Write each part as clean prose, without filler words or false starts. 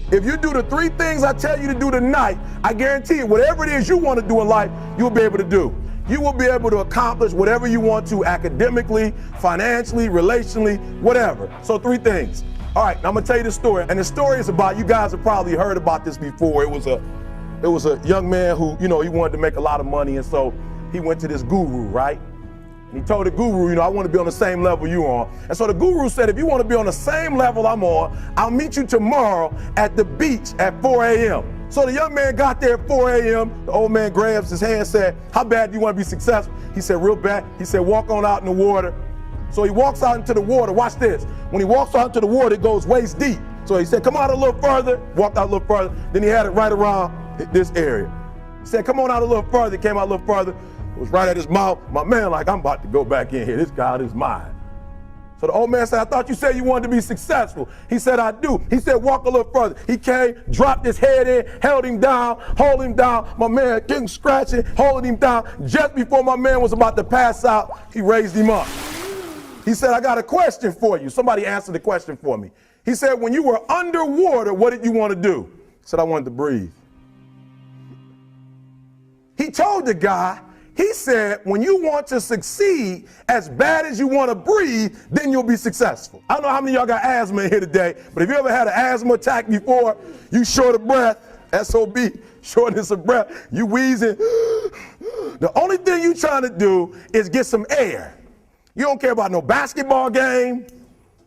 If you do the 3 things I tell you to do tonight, I guarantee you, whatever it is you want to do in life, you'll be able to do. You will be able to accomplish whatever you want to academically, financially, relationally, whatever. So 3 things. All right, now I'm gonna tell you the story. And the story is about, you guys have probably heard about this before. It was a young man who, he wanted to make a lot of money, and so he went to this guru, right? And he told the guru, I want to be on the same level you on. And so the guru said, if you want to be on the same level I'm on, I'll meet you tomorrow at the beach at 4 a.m. So the young man got there at 4 a.m. The old man grabs his hand and said, how bad do you want to be successful? He said, real bad. He said, walk on out in the water. So he walks out into the water. Watch this. When he walks out into the water, it goes waist deep. So he said, come out a little further. Walked out a little further. Then he had it right around this area. He said, come on out a little further. He came out a little further. It was right at his mouth. My man, like, I'm about to go back in here. This God is mine. So the old man said, I thought you said you wanted to be successful. He said, I do. He said, walk a little further. He came, dropped his head in, held him down, hold him down. My man getting scratching, holding him down. Just before my man was about to pass out, he raised him up. He said, I got a question for you. Somebody answered the question for me. He said, when you were underwater, what did you want to do? He said, I wanted to breathe. He told the guy, he said, when you want to succeed as bad as you want to breathe, then you'll be successful. I don't know how many of y'all got asthma in here today, but if you ever had an asthma attack before, you short of breath, SOB, shortness of breath, you wheezing. The only thing you trying to do is get some air. You don't care about no basketball game.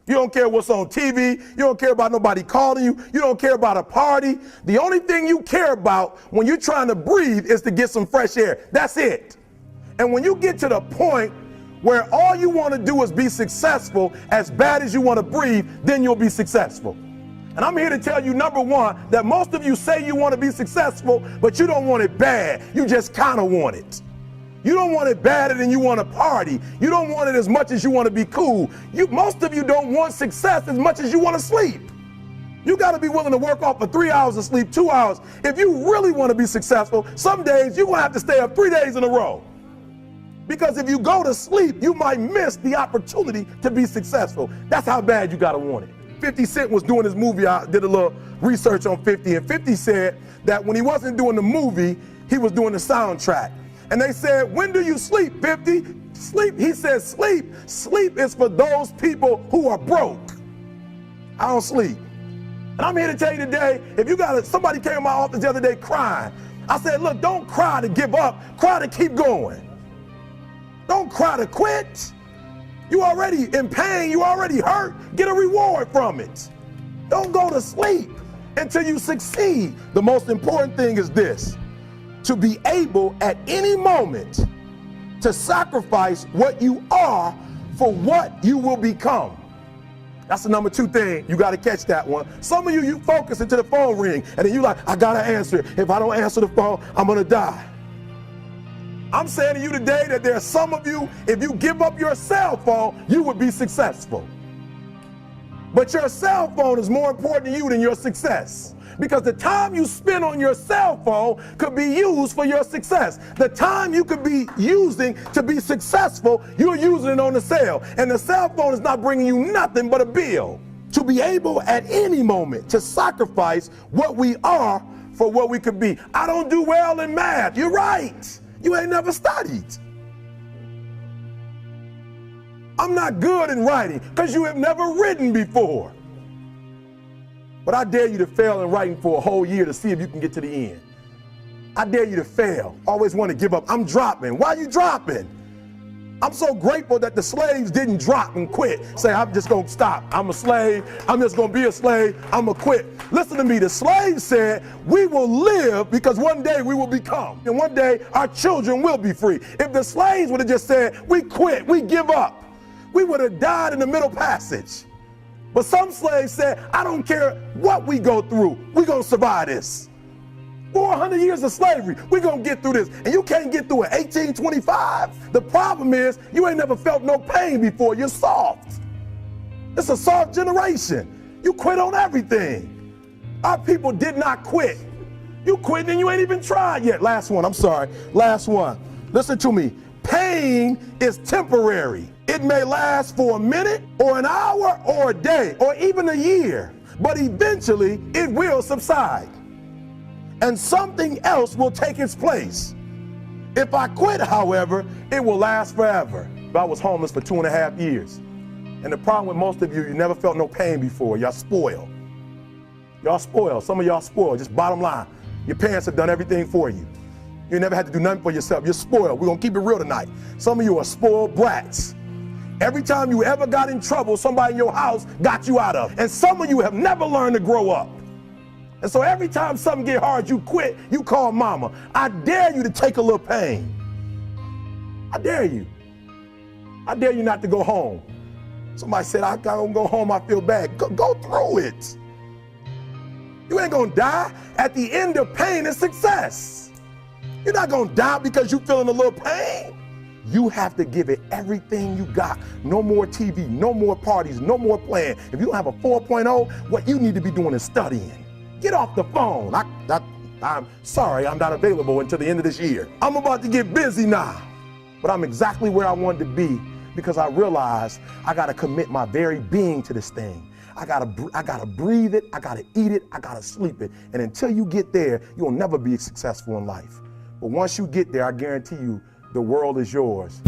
You don't care what's on TV. You don't care about nobody calling you. You don't care about a party. The only thing you care about when you're trying to breathe is to get some fresh air. That's it. And when you get to the point where all you want to do is be successful as bad as you want to breathe, then you'll be successful. And I'm here to tell you, number one, that most of you say you want to be successful, but you don't want it bad. You just kind of want it. You don't want it badder than you want to party. You don't want it as much as you want to be cool. Most of you don't want success as much as you want to sleep. You got to be willing to work off for 3 hours of sleep, 2 hours. If you really want to be successful, some days you're going to have to stay up 3 days in a row. Because if you go to sleep, you might miss the opportunity to be successful. That's how bad you got to want it. 50 Cent was doing his movie. I did a little research on 50, and 50 said that when he wasn't doing the movie, he was doing the soundtrack. And they said, when do you sleep, 50? Sleep, he said, sleep. Sleep is for those people who are broke. I don't sleep. And I'm here to tell you today, if you got somebody came to my office the other day crying. I said, look, don't cry to give up, cry to keep going. Don't cry to quit. You already in pain, you already hurt, get a reward from it. Don't go to sleep until you succeed. The most important thing is this, to be able at any moment to sacrifice what you are for what you will become. That's the number 2 thing. You got to catch that one. Some of you focus until the phone ring, and then you like, I got to answer it. If I don't answer the phone, I'm going to die. I'm saying to you today that there are some of you, if you give up your cell phone, you would be successful. But your cell phone is more important to you than your success. Because the time you spend on your cell phone could be used for your success. The time you could be using to be successful, you're using it on the cell. And the cell phone is not bringing you nothing but a bill. To be able at any moment to sacrifice what we are for what we could be. I don't do well in math. You're right. You ain't never studied. I'm not good in writing because you have never written before. But I dare you to fail in writing for a whole year to see if you can get to the end. I dare you to fail. Always want to give up. I'm dropping. Why are you dropping? I'm so grateful that the slaves didn't drop and quit. Say, I'm just going to stop. I'm a slave. I'm just going to be a slave. I'm going to quit. Listen to me. The slaves said, we will live because one day we will become. And one day our children will be free. If the slaves would have just said, we quit, we give up, we would have died in the Middle Passage. But some slaves said, I don't care what we go through. We're going to survive this. 400 years of slavery, we're going to get through this. And you can't get through it. 1825. The problem is you ain't never felt no pain before. You're soft. It's a soft generation. You quit on everything. Our people did not quit. You quit and you ain't even tried yet. Last one, I'm sorry. Last one. Listen to me. Pain is temporary. It may last for a minute or an hour or a day or even a year. but eventually it will subside. And something else will take its place. If I quit, however, it will last forever. I was homeless for 2.5 years. And the problem with most of you, you never felt no pain before. Y'all spoiled. Y'all spoiled. Some of y'all spoiled. Just bottom line. Your parents have done everything for you. You never had to do nothing for yourself. You're spoiled. We're going to keep it real tonight. Some of you are spoiled brats. Every time you ever got in trouble, somebody in your house got you out of it. And some of you have never learned to grow up. And so every time something get hard, you quit, you call mama. I dare you to take a little pain. I dare you. I dare you not to go home. Somebody said, I don't go home, I feel bad. Go through it. You ain't gonna die. At the end of pain is success. You're not gonna die because you're feeling a little pain. You have to give it everything you got. No more TV, no more parties, no more playing. If you don't have a 4.0, what you need to be doing is studying. Get off the phone. I'm sorry, I'm not available until the end of this year. I'm about to get busy now, but I'm exactly where I wanted to be because I realized I gotta commit my very being to this thing. I gotta breathe it, I gotta eat it, I gotta sleep it. And until you get there, you'll never be successful in life. But once you get there, I guarantee you, the world is yours.